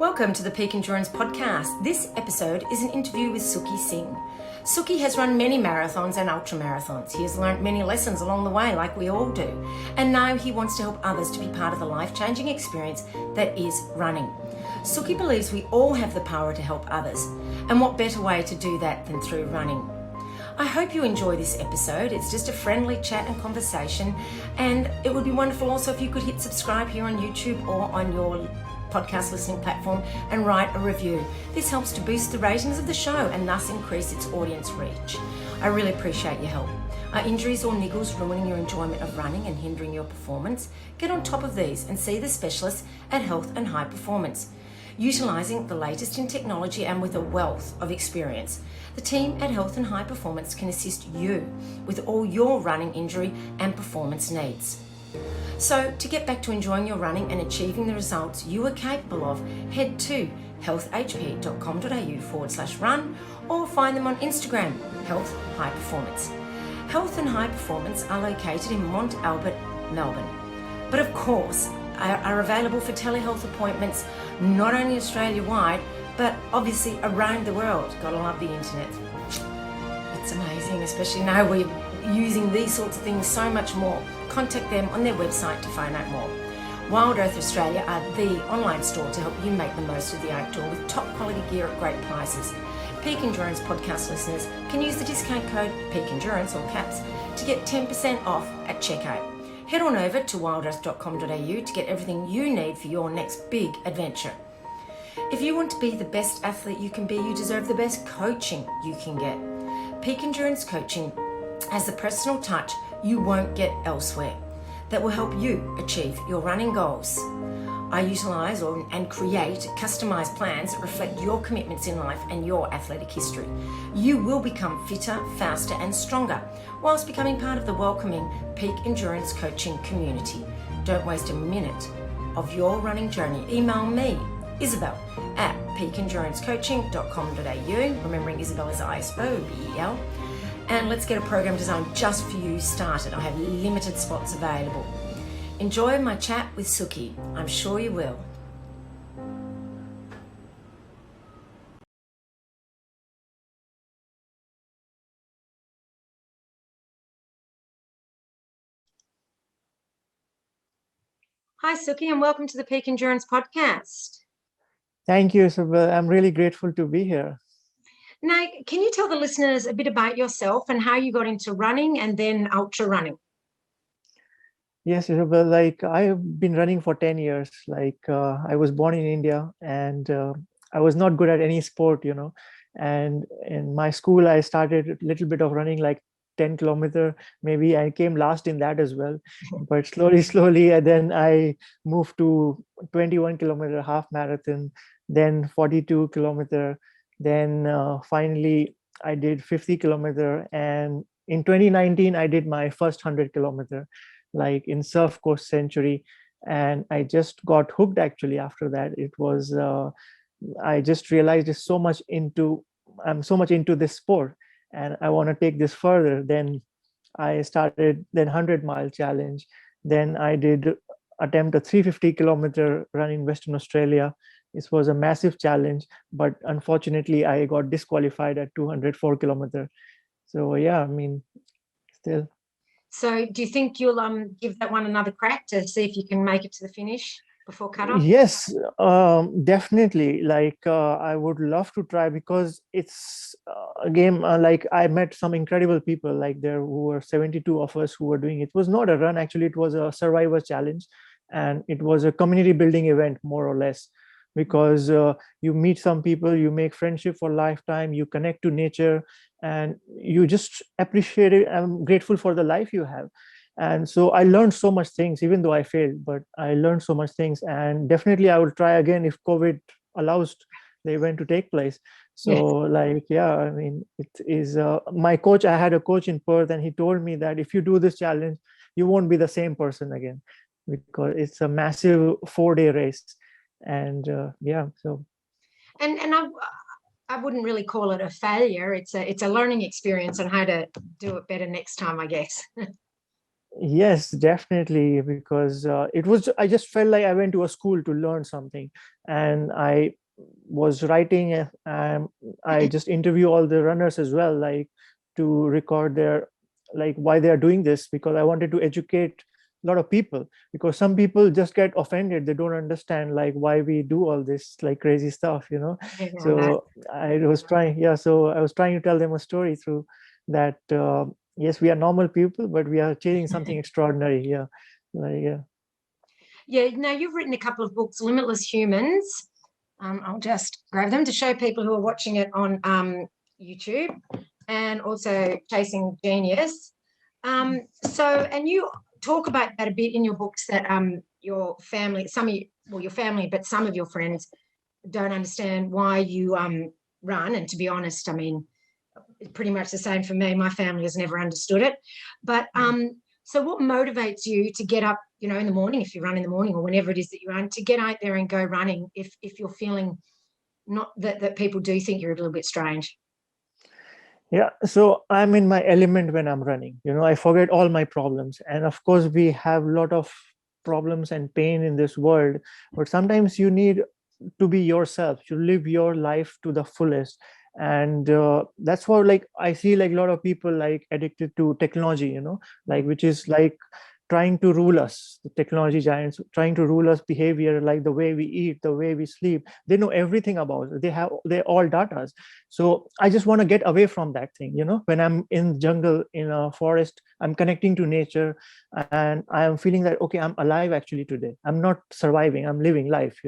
Welcome to the Peak Endurance Podcast. This episode is an interview with Suki Singh. Suki has run many marathons and ultra marathons. He has learnt many lessons along the way, like we all do. And now he wants to help others to be part of the life-changing experience that is running. Suki believes we all have the power to help others. And what better way to do that than through running? I hope you enjoy this episode. It's just a friendly chat and conversation. And it would be wonderful also if you could hit subscribe here on YouTube or on your podcast listening platform and write a review. This helps to boost the ratings of the show and thus increase its audience reach. I really appreciate your help. Are injuries or niggles ruining your enjoyment of running and hindering your performance? Get on top of these and see the specialists at Health and High Performance. Utilising the latest in technology and with a wealth of experience, the team at Health and High Performance can assist you with all your running injury and performance needs. So, to get back to enjoying your running and achieving the results you are capable of, head to healthhp.com.au/run or find them on Instagram, Health High Performance. Health and High Performance are located in Mont Albert, Melbourne, but of course are available for telehealth appointments not only Australia-wide, but obviously around the world. Gotta love the internet. It's amazing, especially now we're using these sorts of things so much more. Contact them on their website to find out more. Wild Earth Australia are the online store to help you make the most of the outdoor with top quality gear at great prices. Peak Endurance podcast listeners can use the discount code Peak Endurance, all caps, to get 10% off at checkout. Head on over to wildearth.com.au to get everything you need for your next big adventure. If you want to be the best athlete you can be, you deserve the best coaching you can get. Peak Endurance Coaching has the personal touch you won't get elsewhere that will help you achieve your running goals. I utilise and create customised plans that reflect your commitments in life and your athletic history. You will become fitter, faster and stronger whilst becoming part of the welcoming Peak Endurance Coaching community. Don't waste a minute of your running journey. Email me, Isabel, at peakendurancecoaching.com.au. Remembering Isabel is ISOBEL. And let's get a program designed just for you started. I have limited spots available. Enjoy my chat with Suki. I'm sure you will. Hi, Suki, and welcome to the Peak Endurance Podcast. Thank you, Isabel. I'm really grateful to be here. Now, can you tell the listeners a bit about yourself and how you got into running and then ultra running? Yes, Isabel, I've been running for 10 years. I was born in India and I was not good at any sport, And in my school, I started a little bit of running, like 10 kilometer, maybe. I came last in that as well. But slowly, and then I moved to 21 kilometer half marathon, then 42 kilometer. Then finally, I did 50 kilometer. And in 2019, I did my first 100 kilometer, like in Surf Course Century. And I just got hooked actually after that. It was, I just realized I'm so much into this sport and I want to take this further. Then I started 100-mile challenge. Then I did attempt a 350 kilometer run in Western Australia. This was a massive challenge, but unfortunately I got disqualified at 204 kilometer. So yeah, I mean, still. So do you think you'll give that one another crack to see if you can make it to the finish before cutoff? Yes, definitely. I would love to try because it's a game. I met some incredible people. There who were 72 of us who were doing it. It was not a run. Actually, it was a survivor challenge, and it was a community building event, more or less, because you meet some people, you make friendship for a lifetime, you connect to nature, and you just appreciate it. I'm grateful for the life you have. And so I learned so much things, even though I failed, but I learned so much things. And definitely I will try again if COVID allows the event to take place. So I mean, it is my coach. I had a coach in Perth and he told me that if you do this challenge, you won't be the same person again because it's a massive 4-day race. And so. And I wouldn't really call it a failure. It's a learning experience on how to do it better next time, I guess. Yes, definitely, because I just felt like I went to a school to learn something, and I was writing, I just interview all the runners as well, like to record their, like why they are doing this, because I wanted to educate a lot of people, because some people just get offended. They don't understand like why we do all this like crazy stuff, you know. Yeah, I know. So I was trying, yeah, so I was trying to tell them a story through that. Yes, we are normal people, but we are chasing something extraordinary. Yeah, like, yeah. Yeah, now you've written a couple of books, Limitless Humans. I'll just grab them to show people who are watching it on YouTube, and also Chasing Genius. And you talk about that a bit in your books, that your family, your family, but some of your friends don't understand why you run. And to be honest, I mean, it's pretty much the same for me. My family has never understood it. But so what motivates you to get up, in the morning, if you run in the morning or whenever it is that you run, to get out there and go running if you're feeling not that people do think you're a little bit strange? Yeah, so I'm in my element when I'm running. I forget all my problems. And of course, we have a lot of problems and pain in this world, but sometimes you need to be yourself, to live your life to the fullest. And that's what, like, I see like a lot of people like addicted to technology, like which is like trying to rule us, the technology giants trying to rule us behavior, like the way we eat, the way we sleep. They know everything about it. They're all data. So I just want to get away from that thing. When I'm in jungle, in a forest, I'm connecting to nature, and I am feeling that, okay, I'm alive actually today. I'm not surviving, I'm living life.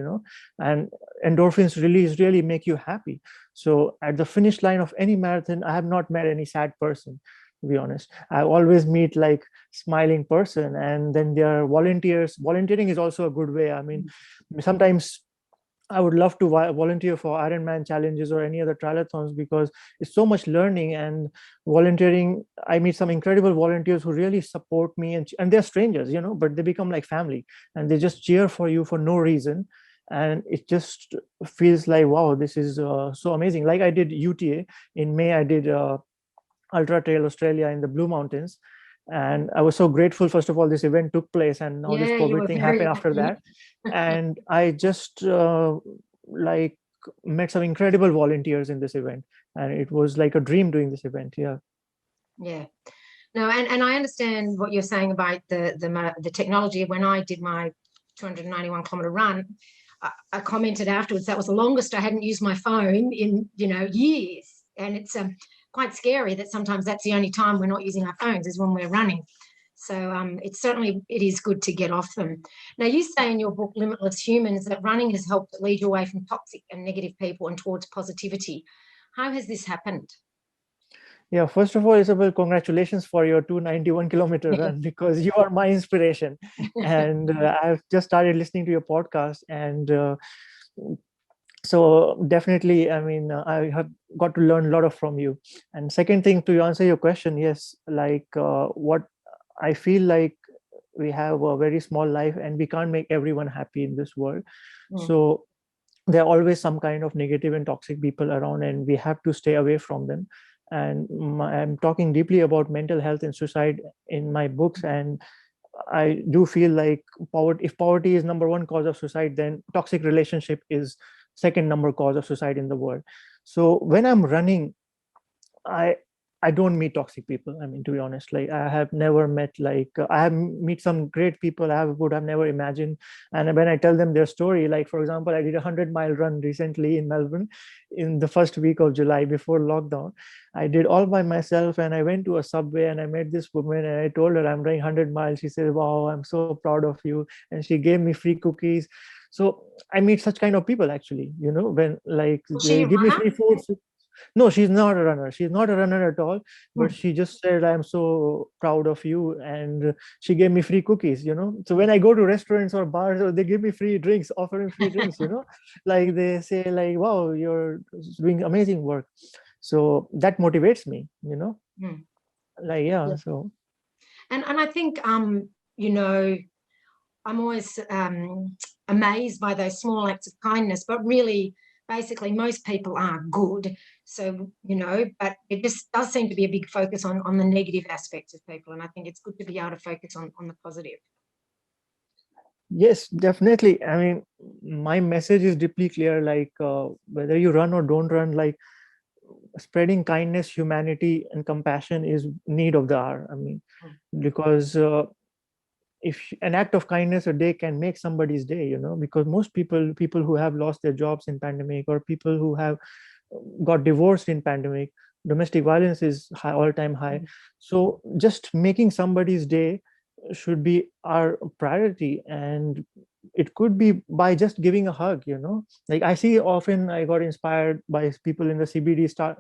And endorphins release really make you happy. So at the finish line of any marathon, I have not met any sad person, to be honest. I always meet like smiling person. And then there are volunteers. Volunteering is also a good way. I mean, sometimes I would love to volunteer for Ironman challenges or any other triathlons, because it's so much learning and volunteering. I meet some incredible volunteers who really support me, and they're strangers, but they become like family, and they just cheer for you for no reason. And it just feels like, wow, this is so amazing. Like I did UTA in May. I did Ultra Trail Australia in the Blue Mountains. And I was so grateful, first of all, this event took place, and now this Yeah, you COVID were thing very happened after lucky. that. And I just like met some incredible volunteers in this event. And it was like a dream doing this event. Yeah. Yeah. No, and I understand what you're saying about the technology. When I did my 291-kilometer run, I commented afterwards that was the longest I hadn't used my phone in years, and it's quite scary that sometimes that's the only time we're not using our phones is when we're running. So it is good to get off them. Now, you say in your book Limitless Humans that running has helped lead you away from toxic and negative people and towards positivity. How has this happened? Yeah, first of all, Isabel, congratulations for your 291-kilometer run, because you are my inspiration. And I've just started listening to your podcast. And so definitely, I mean, I have got to learn a lot of from you. And second thing, to answer your question, yes, like what I feel like, we have a very small life and we can't make everyone happy in this world. Mm. So there are always some kind of negative and toxic people around, and we have to stay away from them. And I'm talking deeply about mental health and suicide in my books. And I do feel like poverty, if poverty is number one cause of suicide, then toxic relationship is second number cause of suicide in the world. So when I'm running, I I don't meet toxic people. I mean, to be honest, like I have never met, like I have meet some great people I would have never imagined. And when I tell them their story, like for example, I did a 100-mile run recently in Melbourne in the first week of July before lockdown. I did all by myself, and I went to a subway and I met this woman and I told her I'm running 100 miles. She said, "Wow, I'm so proud of you," and she gave me free cookies. So I meet such kind of people actually, when like Was she they a give me runner? free food. No, she's not a runner. She's not a runner at all. But Hmm. she just said, "I'm so proud of you," and she gave me free cookies. So when I go to restaurants or bars, or they give me free drinks, offering free drinks. Like they say, like, "Wow, you're doing amazing work." So that motivates me. Hmm. Like, yeah. Yeah. So And I think you know, I'm always amazed by those small acts of kindness, but really basically most people are good. So, but it just does seem to be a big focus on the negative aspects of people. And I think it's good to be able to focus on the positive. Yes, definitely. I mean, my message is deeply clear. Like, whether you run or don't run, like, spreading kindness, humanity, and compassion is need of the hour. I mean, because if an act of kindness a day can make somebody's day, because most people who have lost their jobs in pandemic, or people who have got divorced in pandemic, domestic violence is high, all-time high. So just making somebody's day should be our priority. And it could be by just giving a hug. Like, I see often I got inspired by people in the CBD start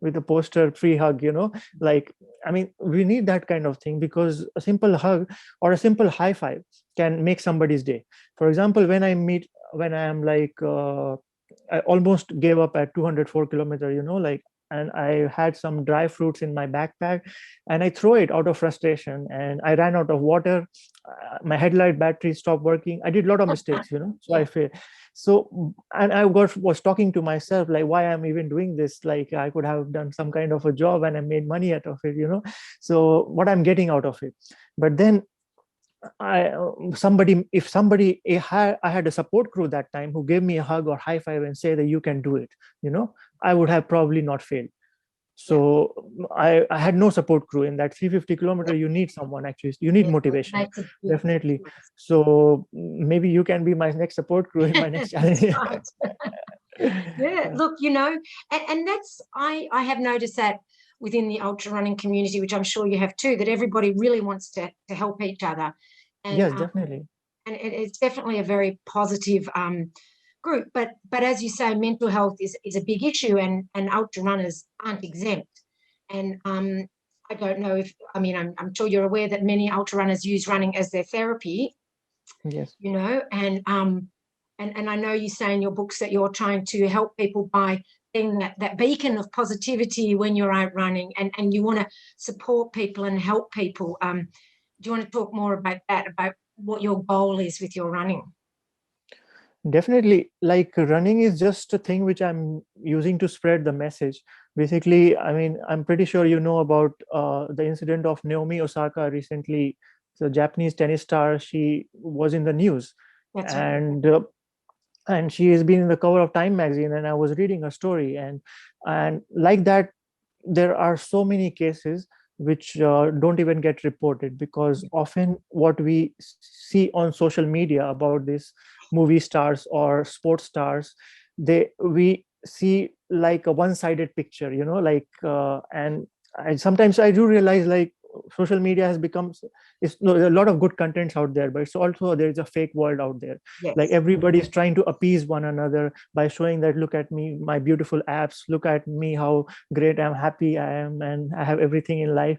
with a poster, free hug. Like, I mean, we need that kind of thing, because a simple hug or a simple high five can make somebody's day. For example, when I am like, I almost gave up at 204 kilometer, like, and I had some dry fruits in my backpack, and I throw it out of frustration, and I ran out of water. My headlight battery stopped working. I did a lot of mistakes, so I failed. So, and was talking to myself, like, why I'm even doing this? Like, I could have done some kind of a job and I made money out of it, so what I'm getting out of it. But then I had a support crew that time who gave me a hug or high five and say that you can do it, I would have probably not failed. So I had no support crew in that 350 kilometer. You need someone, actually, you need motivation, definitely. So maybe you can be my next support crew in my next challenge. Yeah, look, and that's, I have noticed that within the ultra running community, which I'm sure you have too, that everybody really wants to help each other. And, yes, definitely. And it's definitely a very positive group. But as you say, mental health is a big issue, and ultra runners aren't exempt. And I don't know if, I mean, I'm sure you're aware that many ultra runners use running as their therapy. Yes. And I know you say in your books that you're trying to help people by being that beacon of positivity when you're out running, and you want to support people and help people. Do you want to talk more about that, about what your goal is with your running? Definitely. Like, running is just a thing which I'm using to spread the message. Basically, I mean, I'm pretty sure you know about the incident of Naomi Osaka recently. The Japanese tennis star, she was in the news. That's right. And she has been in the cover of Time magazine, and I was reading her story, and like that, there are so many cases which don't even get reported, because often what we see on social media about these movie stars or sports stars, we see like a one-sided picture, like, and sometimes I do realize, like, social media has become, it's no, there are a lot of good contents out there, but it's also, there's a fake world out there. Yes. Like, everybody is trying to appease one another by showing that, look at me, my beautiful abs, look at me, how great I'm, happy I am, and I have everything in life.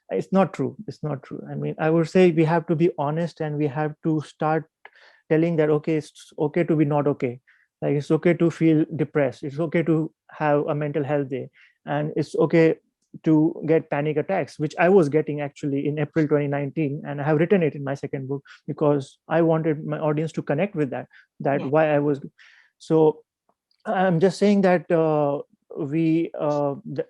It's not true. It's not true. I mean, I would say we have to be honest, and we have to start telling that, okay, it's okay to be not okay. Like, it's okay to feel depressed, it's okay to have a mental health day, and it's okay to get panic attacks, which I was getting actually in April 2019, and I have written it in my second book, because I wanted my audience to connect with that why I was. So I'm just saying that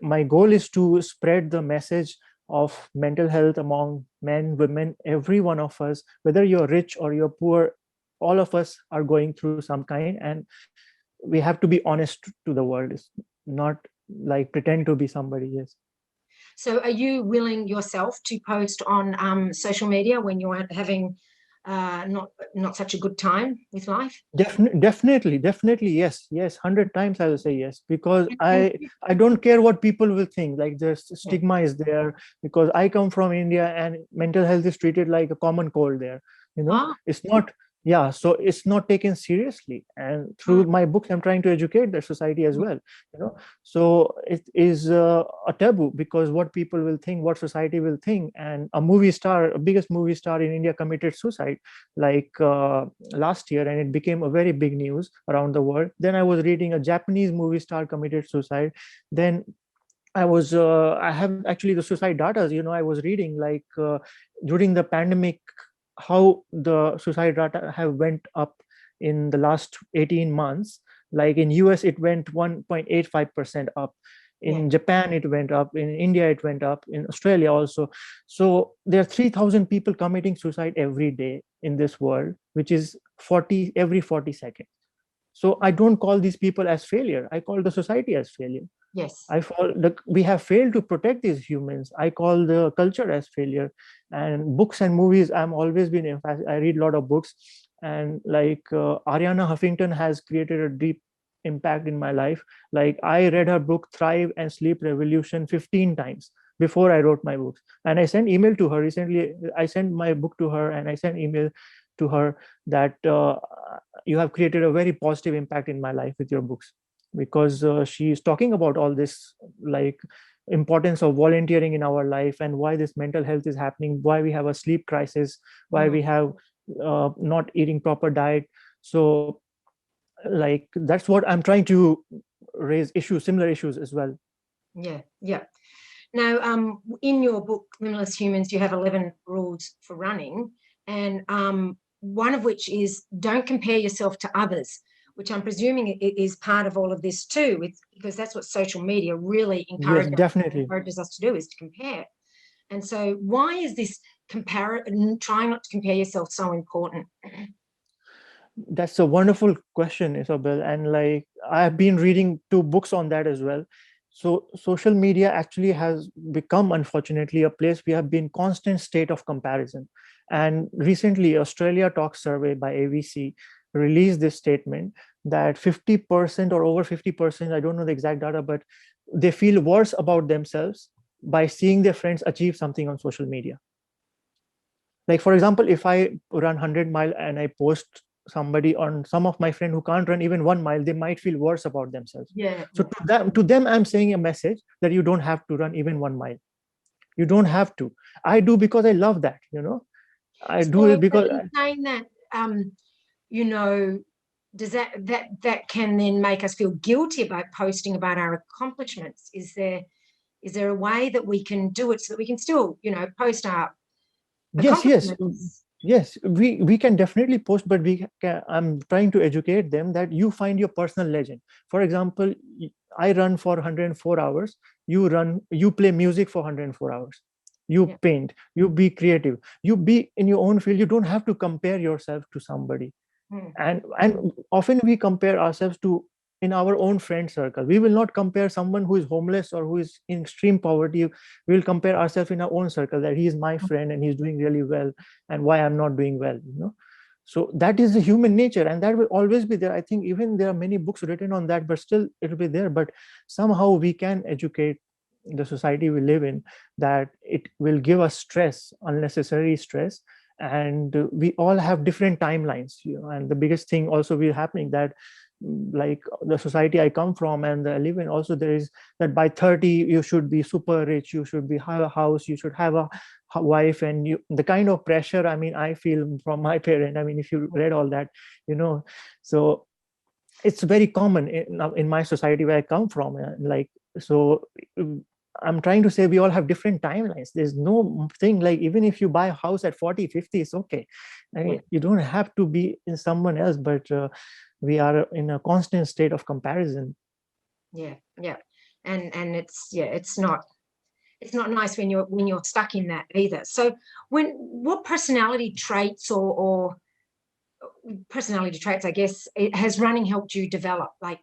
my goal is to spread the message of mental health among men, women, every one of us, whether you're rich or you're poor, all of us are going through some kind, and we have to be honest to the world. It's not like pretend to be somebody. Yes. So are you willing yourself to post on social media when you're having not such a good time with life? Definitely, yes, 100 times I will say yes, because I don't care what people will think. Like, the stigma is there, because I come from India, and mental health is treated like a common cold there. It's not. Yeah, so it's not taken seriously, and through my books I'm trying to educate the society as well. So it is a taboo, because what people will think, what society will think. And a biggest movie star in India committed suicide, like, last year, and it became a very big news around the world. Then I was reading a Japanese movie star committed suicide. Then I have actually the suicide data. I was reading, like, during the pandemic, how the suicide data have went up in the last 18 months. Like in US, it went 1.85% up. Yeah. In Japan, it went up. In India, it went up. In Australia also. So there are 3,000 people committing suicide every day in this world, which is 40 every 40 seconds. So I don't call these people as failure. I call the society as failure. Yes. We have failed to protect these humans. I call the culture as failure. And books and movies, I'm always been emphatic. I read a lot of books, and like Ariana Huffington has created a deep impact in my life. Like I read her book Thrive and Sleep Revolution 15 times before I wrote my books. And I sent email to her recently. I sent my book to her, and I sent email to her that you have created a very positive impact in my life with your books, because she is talking about all this, like importance of volunteering in our life, and why this mental health is happening, why we have a sleep crisis, why we have not eating proper diet. So like that's what I'm trying to raise issues, similar issues as well. Yeah. Yeah. Now, in your book, Limitless Humans, you have 11 rules for running, and one of which is don't compare yourself to others, which I'm presuming is part of all of this too, because that's what social media really Yes, definitely. encourages us to do, is to compare. And so why is this trying not to compare yourself so important? That's a wonderful question, Isabel. And like I've been reading two books on that as well. So social media actually has become, unfortunately, a place we have been constant state of comparison. And recently, Australia Talk survey by AVC released this statement that 50% or over 50%, I don't know the exact data, but they feel worse about themselves by seeing their friends achieve something on social media. Like for example, if I run 100 mile and I post somebody on some of my friend who can't run even 1 mile, they might feel worse about themselves. Yeah. So to them I'm saying a message that you don't have to run even 1 mile. You don't have to. I do because I love that, I do So it because in saying that, you know, does that can then make us feel guilty about posting about our accomplishments? Is there a way that we can do it so that we can still, post our yes, yes, accomplishments? yes, we can definitely post, but I'm trying to educate them that you find your personal legend. For example, I run for 104 hours. You play music for 104 hours. You Yeah. paint, you be creative, you be in your own field. You don't have to compare yourself to somebody. Mm. And often we compare ourselves to in our own friend circle. We will not compare someone who is homeless or who is in extreme poverty. We will compare ourselves in our own circle, that he is my friend and he's doing really well, and why I'm not doing well. So that is the human nature, and that will always be there. I think even there are many books written on that, but still it'll be there. But somehow we can educate the society we live in that it will give us stress, unnecessary stress. And we all have different timelines, and the biggest thing also will happening that like the society I come from and I live in, also there is that by 30 you should be super rich, you should have a house, you should have a wife, and the kind of pressure, I mean, I feel from my parent. I mean, if you read all that, so it's very common in my society where I come from. Like, so I'm trying to say we all have different timelines. There's no thing like, even if you buy a house at 40, 50, it's okay. I mean, you don't have to be in someone else, but we are in a constant state of comparison. Yeah. Yeah. And it's not nice when you're stuck in that either. So what personality traits or personality traits, I guess, has running helped you develop? Like,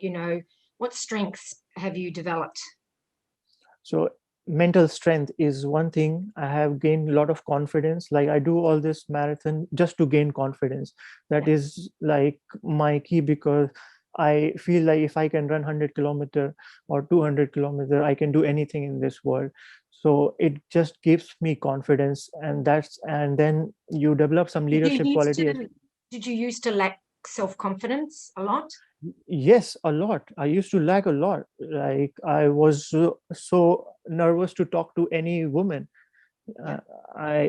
what strengths have you developed? So mental strength is one thing. I have gained a lot of confidence. Like I do all this marathon just to gain confidence. That Yeah. is like my key, because I feel like if I can run 100 kilometer or 200 kilometer, I can do anything in this world. So it just gives me confidence, and then you develop some Did you leadership used quality. to did you used to lack self-confidence a lot? Yes, a lot. I used to lag a lot. Like I was so nervous to talk to any woman. Yeah. uh,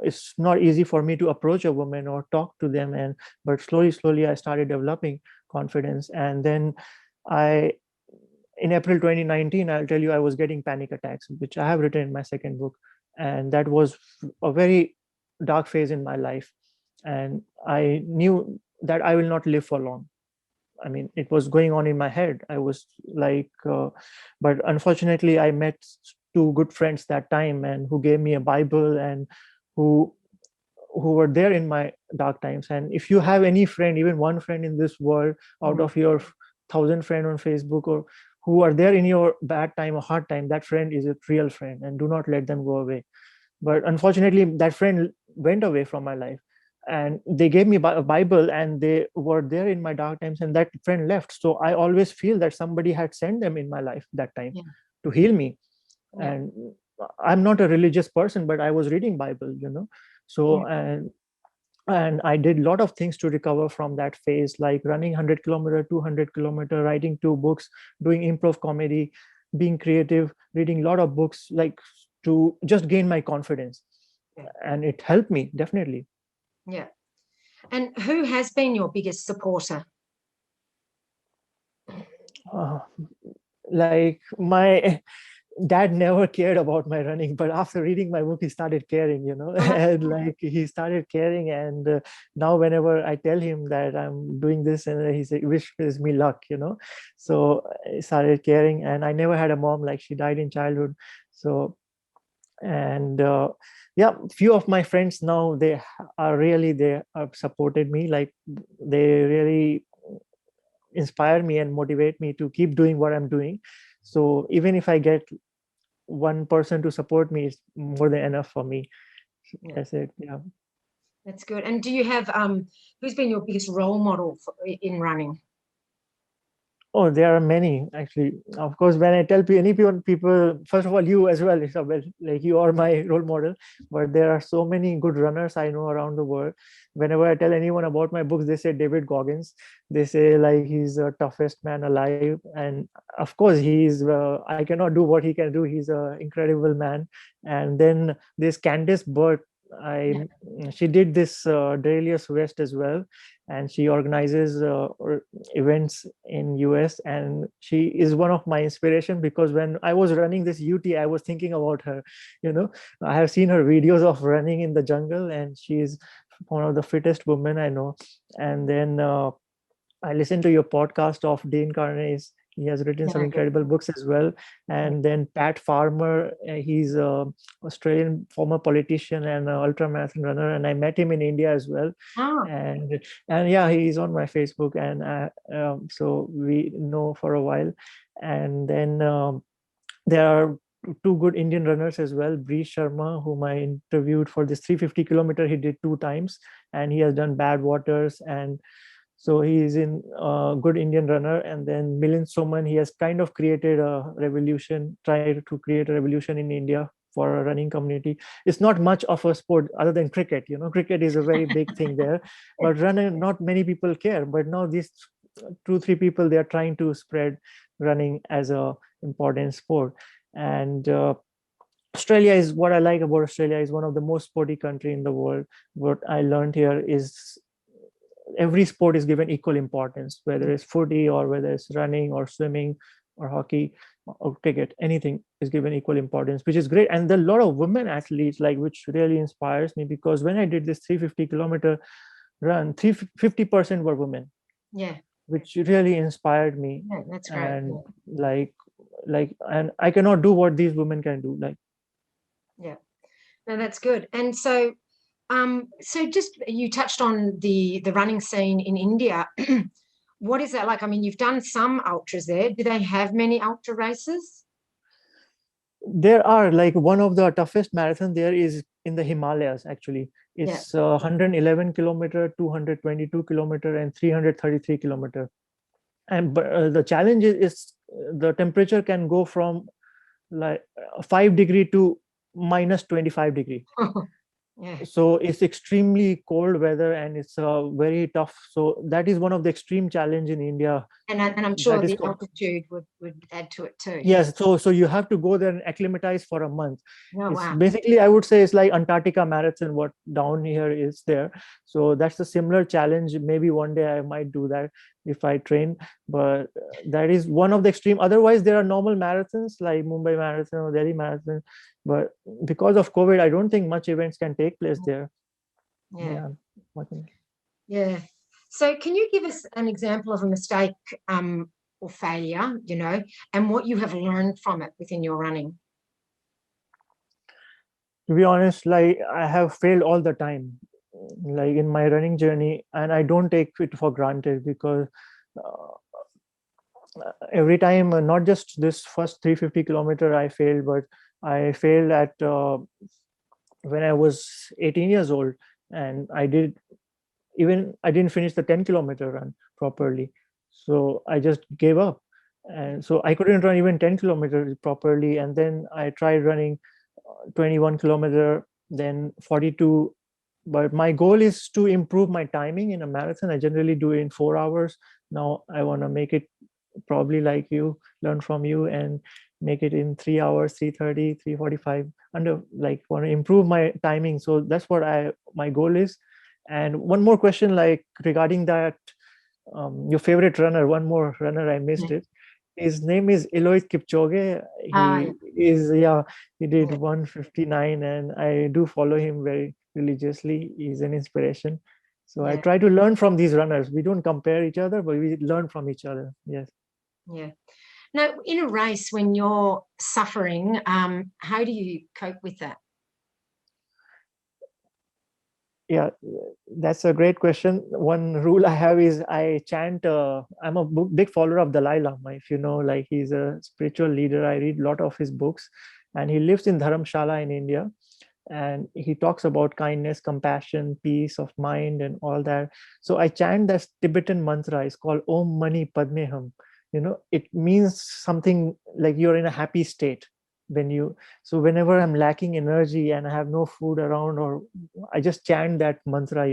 it's not easy for me to approach a woman or talk to them, but slowly I started developing confidence. And then I in April 2019, I'll tell you, I was getting panic attacks, which I have written in my second book. And that was a very dark phase in my life. And I knew that I will not live for long. I mean, it was going on in my head. I was like, but unfortunately, I met two good friends that time, and who gave me a Bible, and who were there in my dark times. And if you have any friend, even one friend in this world out of your 1,000 friend on Facebook, or who are there in your bad time or hard time, that friend is a real friend, and do not let them go away. But unfortunately, that friend went away from my life, and they gave me a Bible, and they were there in my dark times, and that friend left. So I always feel that somebody had sent them in my life that time Yeah. to heal me. Yeah. And I'm not a religious person, but I was reading Bible, Yeah. so and I did a lot of things to recover from that phase, like running 100 kilometer, 200 kilometer, writing 2 books, doing improv comedy, being creative, reading a lot of books, like to just gain my confidence. Yeah. And it helped me, definitely. Yeah. And who has been your biggest supporter? uh, like my dad never cared about my running, but after reading my book he started caring, Oh, and like he started caring. And now whenever I tell him that I'm doing this, and he wishes me luck, so he started caring. And I never had a mom, like she died in childhood. So, and yeah, few of my friends now, they have supported me, like they really inspire me and motivate me to keep doing what I'm doing. So even if I get one person to support me, is more than enough for me. yeah. That's it. Yeah. That's good. And do you have who's been your biggest role model in running? Oh, there are many actually. Of course, when I tell people, first of all, you as well, Isabel, like you are my role model. But there are so many good runners I know around the world. Whenever I tell anyone about my books, they say David Goggins. They say like he's the toughest man alive, and of course, he's. I cannot do what he can do. He's an incredible man. And then there's Candice Burt. I Yeah. She did this Darius West as well, and she organizes events in US, and she is one of my inspiration, because when I was running this UT, I was thinking about her. you know I have seen her videos of running in the jungle, and she is one of the fittest women I know. And then I listened to your podcast of Dean Carney's. He has written some Yeah. incredible books as well. And then Pat Farmer, he's a Australian former politician and an ultra marathon runner, and I met him in India as well. Ah, And yeah, he's on my Facebook, and so we know for a while. And then there are two good Indian runners as well. Breeze Sharma, whom I interviewed for this 350 kilometer, he did 2 times, and he has done Bad Waters, and so he is in a good Indian runner. And then Milind Soman, he has kind of created a revolution, tried to create a revolution in India for a running community. It's not much of a sport other than cricket. Cricket is a very big thing there, but running, not many people care. But now these 2 3 people, they are trying to spread running as a important sport. And Australia is what I like about Australia is one of the most sporty country in the world. What I learned here is every sport is given equal importance, whether it's footy or whether it's running or swimming or hockey or cricket, anything is given equal importance, which is great. And there are a lot of women athletes, like, which really inspires me, because when I did this 350 kilometer run, 50% were women, yeah. which really inspired me. Yeah, that's great. And and I cannot do what these women can do, like. Yeah. No, that's good. And so just you touched on the running scene in India. What is that like? I mean, you've done some ultras there. Do they have many ultra races? There are, like, one of the toughest marathon there is in the Himalayas actually. Yeah. It's 111 kilometer, 222 kilometer, and 333 kilometer. And the challenge is the temperature can go from like 5 degree to minus 25 degree. Yeah. So it's extremely cold weather, and it's very tough. So that is one of the extreme challenge in India. And I'm sure That is the altitude would add to it too. Yes, so you have to go there and acclimatize for a month. Oh, It's wow. basically, I would say, it's like Antarctica marathon, what down here is there. So that's a similar challenge. Maybe one day I might do that if I train, but that is one of the extreme. Otherwise, there are normal marathons like Mumbai Marathon or Delhi Marathon, but because of COVID, I don't think much events can take place there. Yeah. Yeah. Yeah. So can you give us an example of a mistake or failure, and what you have learned from it within your running? To be honest, like I have failed all the time, like in my running journey, and I don't take it for granted because uh, every time, not just this first 350-kilometer I failed, but I failed at when I was 18 years old, and I didn't finish the 10-kilometer run properly. So I just gave up. And so I couldn't run even 10 kilometers properly. And then I tried running 21-kilometer, then 42. But my goal is to improve my timing in a marathon. I generally do it in 4 hours. Now I want to make it probably like you, learn from you, and make it in 3 hours, 3:30, 3:45. Under, like, want to improve my timing. So that's what my goal is. And one more question, like regarding that, your favorite runner, one more runner, I missed Yeah. it. His name is Eloy Kipchoge. Yeah. He did Yeah. 1:59, and I do follow him very religiously. He's an inspiration. So I Yeah. try to learn from these runners. We don't compare each other, but we learn from each other. Yes. Yeah. Now, in a race, when you're suffering, how do you cope with that? Yeah, that's a great question. One rule I have is I chant. I'm a big follower of Dalai Lama. If you know, like he's a spiritual leader. I read a lot of his books, and he lives in Dharamshala in India. And he talks about kindness, compassion, peace of mind, and all that. So I chant this Tibetan mantra. It's called Om Mani Padme Hum. It means something like you're in a happy state when you. So whenever I'm lacking energy and I have no food around, or I just chant that mantra.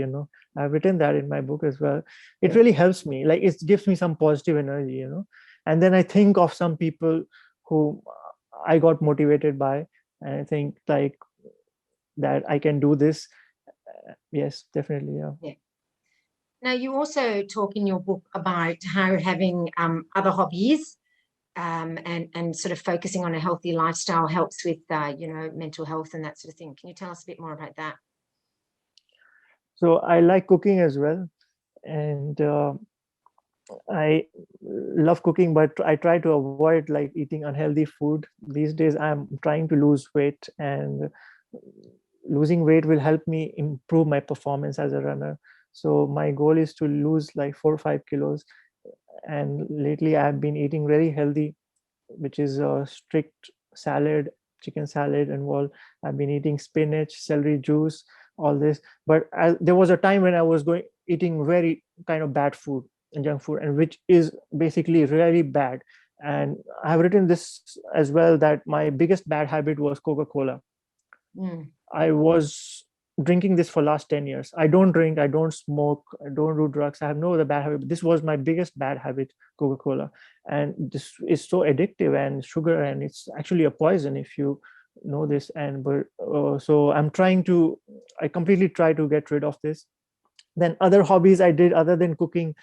I've written that in my book as well. It really helps me. Like it gives me some positive energy. And then I think of some people who I got motivated by, and I think like that I can do this. Yes, definitely. Yeah. Yeah. Now, you also talk in your book about how having other hobbies and sort of focusing on a healthy lifestyle helps with, mental health and that sort of thing. Can you tell us a bit more about that? So I like cooking as well, and I love cooking, but I try to avoid like eating unhealthy food. These days, I'm trying to lose weight, and losing weight will help me improve my performance as a runner. So my goal is to lose like 4 or 5 kilos. And lately, I've been eating very healthy, which is a strict salad, chicken salad, and all. I've been eating spinach, celery juice, all this. But there was a time when I was going eating very kind of bad food and junk food, and which is basically really bad. And I've written this as well, that my biggest bad habit was Coca-Cola. Mm. I was drinking this for last 10 years. I don't drink, I don't smoke, I don't do drugs. I have no other bad habit. But this was my biggest bad habit, Coca-Cola. And this is so addictive, and sugar, and it's actually a poison if you know this. And but so I completely try to get rid of this. Then other hobbies I did other than cooking,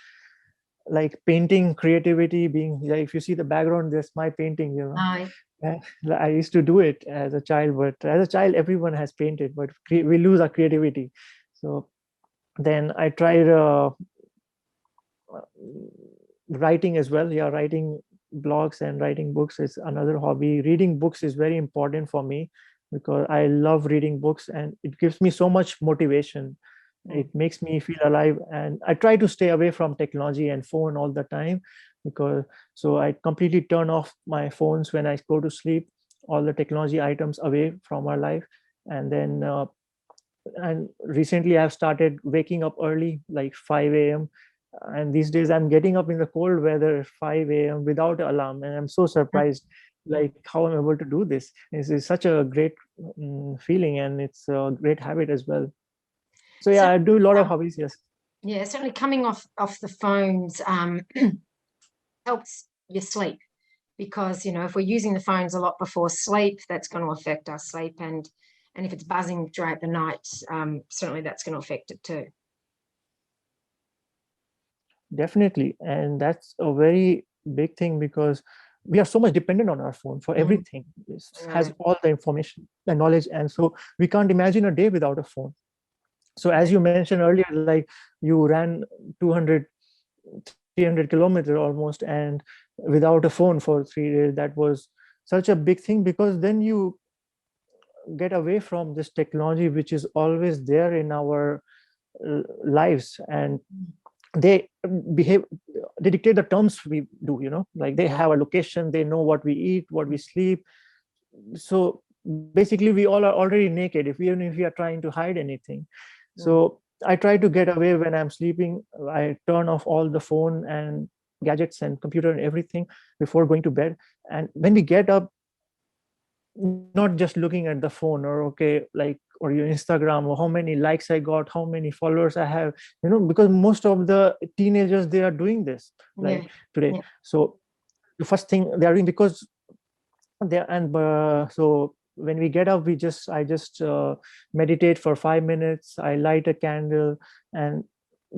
like painting, creativity, being, like, if you see the background, there's my painting. Aye. uh, I used to do it as a child, but as a child, everyone has painted, but we lose our creativity. So then I tried writing as well. Yeah, writing blogs and writing books is another hobby. Reading books is very important for me because I love reading books, and it gives me so much motivation. It makes me feel alive, and I try to stay away from technology and phone all the time, because so I completely turn off my phones when I go to sleep, all the technology items away from our life. And then and recently I've started waking up early, like 5 a.m. And these days I'm getting up in the cold weather 5 a.m. without alarm, and I'm so surprised, like how I'm able to do this. This is such a great feeling, and it's a great habit as well. So So, yeah, I do a lot of hobbies. Yes. yeah, certainly coming off the phones helps you sleep, because if we're using the phones a lot before sleep, that's going to affect our sleep, and if it's buzzing throughout the night, certainly that's going to affect it too. Definitely. And that's a very big thing, because we are so much dependent on our phone for everything. It has all the information, the knowledge. And so we can't imagine a day without a phone. So as you mentioned earlier, like you ran 200, 300 kilometers almost, and without a phone for 3 days, that was such a big thing, because then you get away from this technology which is always there in our lives, and they behave, they dictate the terms we do, like they have a location, they know what we eat, what we sleep. So basically we all are already naked, if even if we are trying to hide anything. So I try to get away when I'm sleeping. I turn off all the phone and gadgets and computer and everything before going to bed. And when we get up, not just looking at the phone, or okay, like, or your Instagram, or how many likes I got, how many followers I have, because most of the teenagers, they are doing this like today. So the first thing they are doing, because they, and so when we get up, I just meditate for 5 minutes, I light a candle, and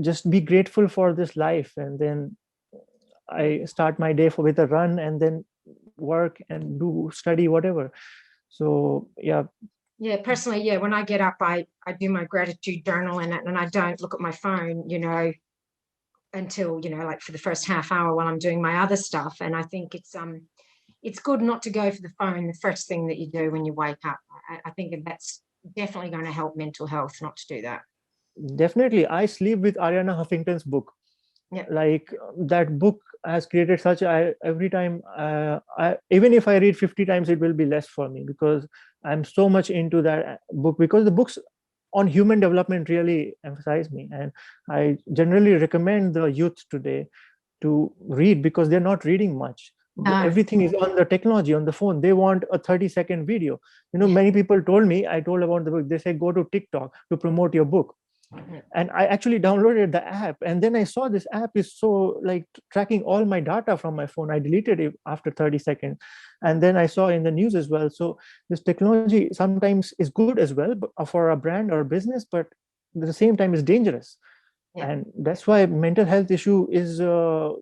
just be grateful for this life, and then I start my day with a run, and then work and do study, whatever. So yeah, personally, yeah, when I get up, I do my gratitude journal, and I don't look at my phone, until, like for the first half hour while I'm doing my other stuff. And I think it's good not to go for the phone the first thing that you do when you wake up. I think that's definitely going to help mental health not to do that. definitely, I sleep with Ariana Huffington's book. Like that book has created such every time even if I read 50 times, it will be less for me, because I'm so much into that book, because the books on human development really emphasize me. And I generally recommend the youth today to read, because they're not reading much. Everything is on the technology, on the phone. They want a 30-second video. Many people told me, I told about the book, they say go to TikTok to promote your book. And I actually downloaded the app, and then I saw this app is so like tracking all my data from my phone. I deleted it after 30 seconds. And then I saw in the news as well. So this technology sometimes is good as well for a brand or a business, but at the same time is dangerous. And that's why mental health issue is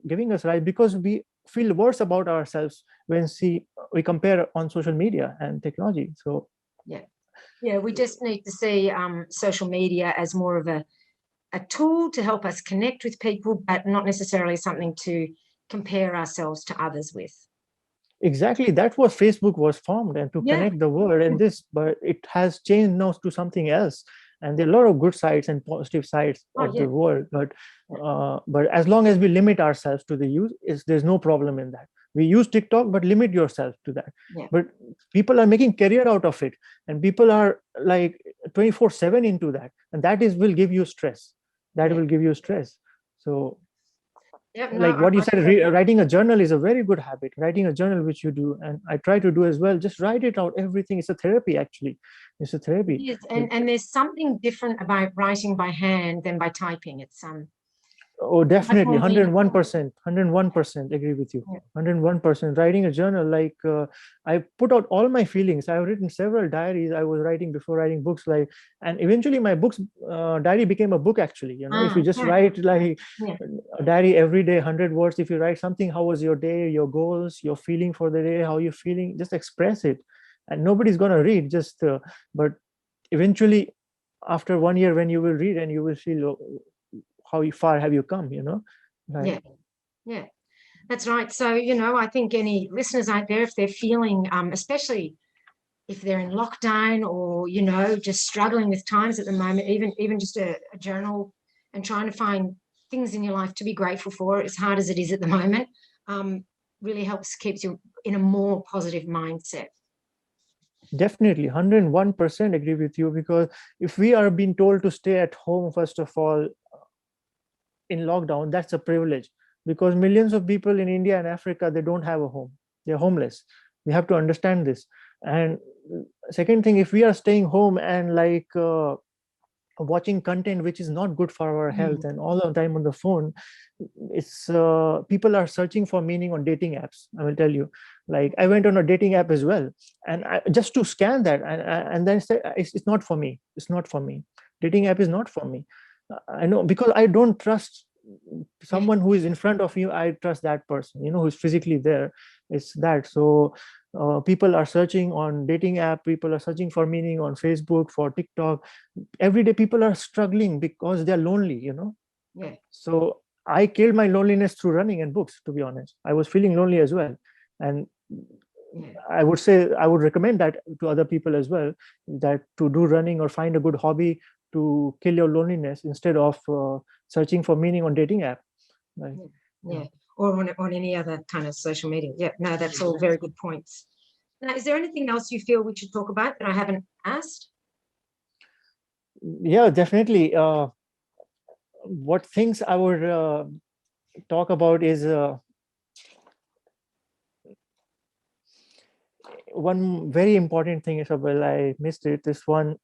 giving us rise, because we feel worse about ourselves when we compare on social media and technology. So we just need to see social media as more of a tool to help us connect with people, but not necessarily something to compare ourselves to others with. Exactly, that's what Facebook was formed, and to connect the world and this, but it has changed now to something else. And there are a lot of good sides and positive sides of the world, but as long as we limit ourselves to the use, there's no problem in that. We use TikTok, but limit yourself to that. But people are making career out of it, and people are like 24/7 into that, and that will give you stress. That will give you stress. So like what you said, writing a journal is a very good habit. Writing a journal, which you do, and I try to do as well. Just write it out, everything. It's a therapy, actually. It's a therapy. Yes, and there's something different about writing by hand than by typing. It's Oh, definitely, 101%, 101% agree with you. 101%. Writing a journal, like I put out all my feelings. I've written several diaries I was writing before writing books, like, and eventually my books diary became a book, actually. If you just write like a diary every day, 100 words. If you write something, how was your day, your goals, your feeling for the day, how you're feeling, just express it, and nobody's gonna read. Just but eventually, after 1 year, when you will read, and you will feel how far have you come, right? Yeah, that's right. So I think any listeners out there, if they're feeling especially if they're in lockdown, or just struggling with times at the moment, even just a journal, and trying to find things in your life to be grateful for, as hard as it is at the moment, really keeps you in a more positive mindset. Definitely, 101% agree with you, because if we are being told to stay at home, first of all, in lockdown, that's a privilege, because millions of people in India and Africa, they don't have a home. They're homeless. We have to understand this. And second thing, if we are staying home and like watching content which is not good for our health, and all the time on the phone, it's people are searching for meaning on dating apps. I will tell you, like I went on a dating app as well, and just to scan that, and then say it's not for me. It's not for me. Dating app is not for me. I know, because I don't trust someone who is in front of you, I trust that person, who's physically there. It's that. So people are searching on dating app, people are searching for meaning on Facebook, for TikTok. Every day people are struggling because they're lonely. Yeah. So I killed my loneliness through running and books, to be honest. I was feeling lonely as well. And Yeah. I would say I would recommend that to other people as well, that to do running or find a good hobby to kill your loneliness instead of searching for meaning on dating app. Right. Yeah. Or on any other kind of social media. Yeah. No, that's all very good points. Now, is there anything else you feel we should talk about that I haven't asked? Yeah, definitely. What things I would talk about is one very important thing, Isabel. I missed it. This one,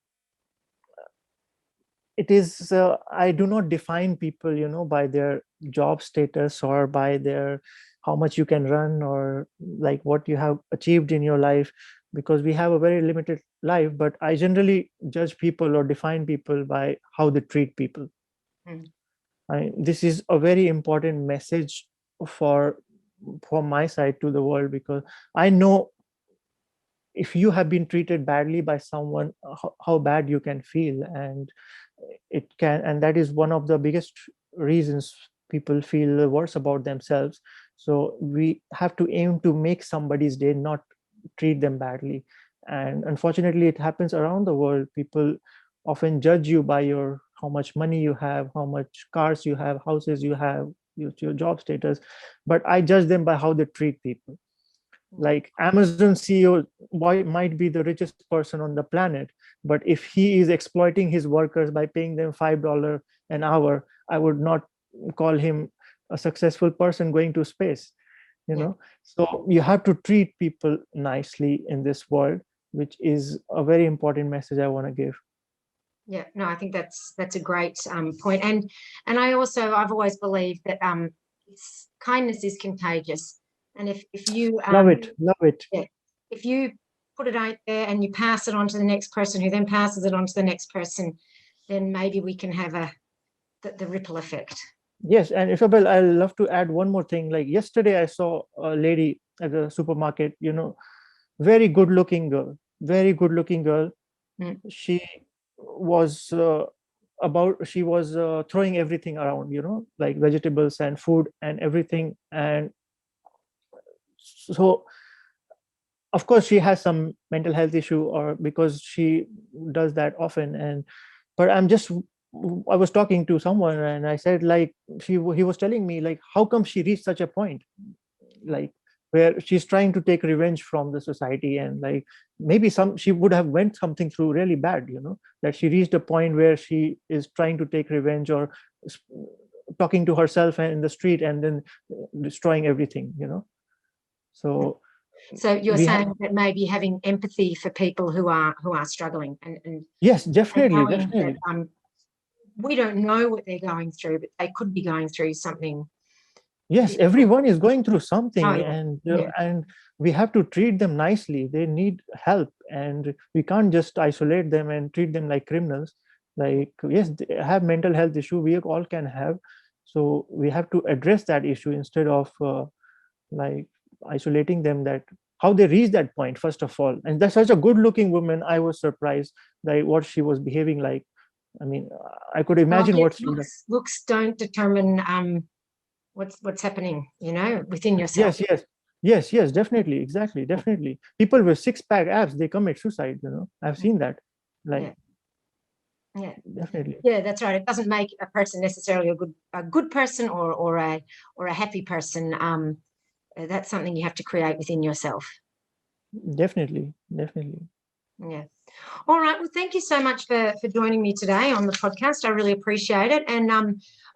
it is I do not define people by their job status or by their how much you can run or like what you have achieved in your life, because we have a very limited life. But I generally judge people or define people by how they treat people. Mm. This is a very important message for my side to the world, because I know if you have been treated badly by someone, how bad you can feel. And that is one of the biggest reasons people feel worse about themselves. So we have to aim to make somebody's day, not treat them badly. And unfortunately, it happens around the world. People often judge you by your how much money you have, how much cars you have, houses you have, your job status. But I judge them by how they treat people. Like Amazon CEO might be the richest person on the planet, but if he is exploiting his workers by paying them $5 an hour, I would not call him a successful person going to space. So you have to treat people nicely in this world, which is a very important message I want to give. Yeah, no, I think that's a great point. And I've always believed that kindness is contagious. And if you Love it. yeah, if you put it out there and you pass it on to the next person who then passes it on to the next person, then maybe we can have the ripple effect. Yes, and Isabel, I love to add one more thing. Like yesterday, I saw a lady at the supermarket. Very good looking girl, very good looking girl. Mm. She was she was throwing everything around, like vegetables and food and everything. And so of course she has some mental health issue, or because she does that often. And but I was talking to someone and I said, like, he was telling me, like, how come she reached such a point, like, where she's trying to take revenge from the society. And like, maybe she would have went something through really bad, that she reached a point where she is trying to take revenge, or talking to herself in the street and then destroying everything. So So you're we have saying that maybe having empathy for people who are struggling, and yes, definitely, knowing definitely. that we don't know what they're going through, but they could be going through something. Yes, everyone is going through something. Oh, yeah. And we have to treat them nicely. They need help, and we can't just isolate them and treat them like criminals. Like, yes, they have mental health issue, we all can have. So we have to address that issue instead of like isolating them. That how they reach that point, first of all. And that's such a good looking woman. I was surprised that what she was behaving like. I mean, I could imagine what she would have. Looks don't determine what's happening, within yourself. Yes, definitely, exactly, definitely. People with six-pack abs, they commit suicide. I've seen that. Like, yeah, definitely. yeah, that's right. It doesn't make a person necessarily a good person or a happy person. That's something you have to create within yourself. Definitely. Yeah. All right. Well, thank you so much for joining me today on the podcast. I really appreciate it. And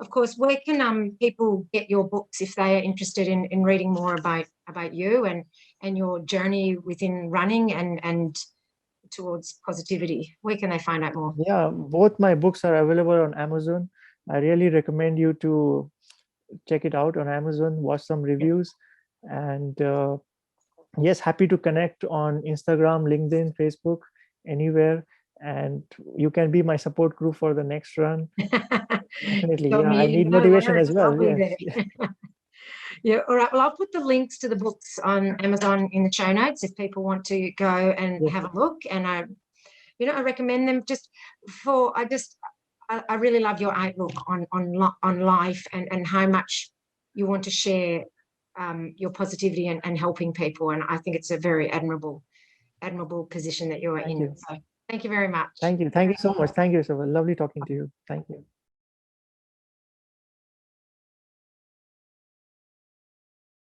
of course, where can people get your books if they are interested in reading more about you and your journey within running and towards positivity? Where can they find out more? Yeah, both my books are available on Amazon. I really recommend you to check it out on Amazon, watch some reviews. And yes, happy to connect on Instagram, LinkedIn, Facebook, anywhere. and you can be my support group for the next run. Definitely. Got Yeah, me I in need no motivation worries. as I'll well. be Yes. there. Yeah, all right. Well, I'll put the links to the books on Amazon in the show notes if people want to go and Yes. have a look. And I recommend them just for, I really love your outlook on life and how much you want to share your positivity and helping people. And I think it's a very admirable position that you're Thank in. you. So thank you very much. Thank you. Thank you so much. Thank you so much. Lovely talking to you. Thank you.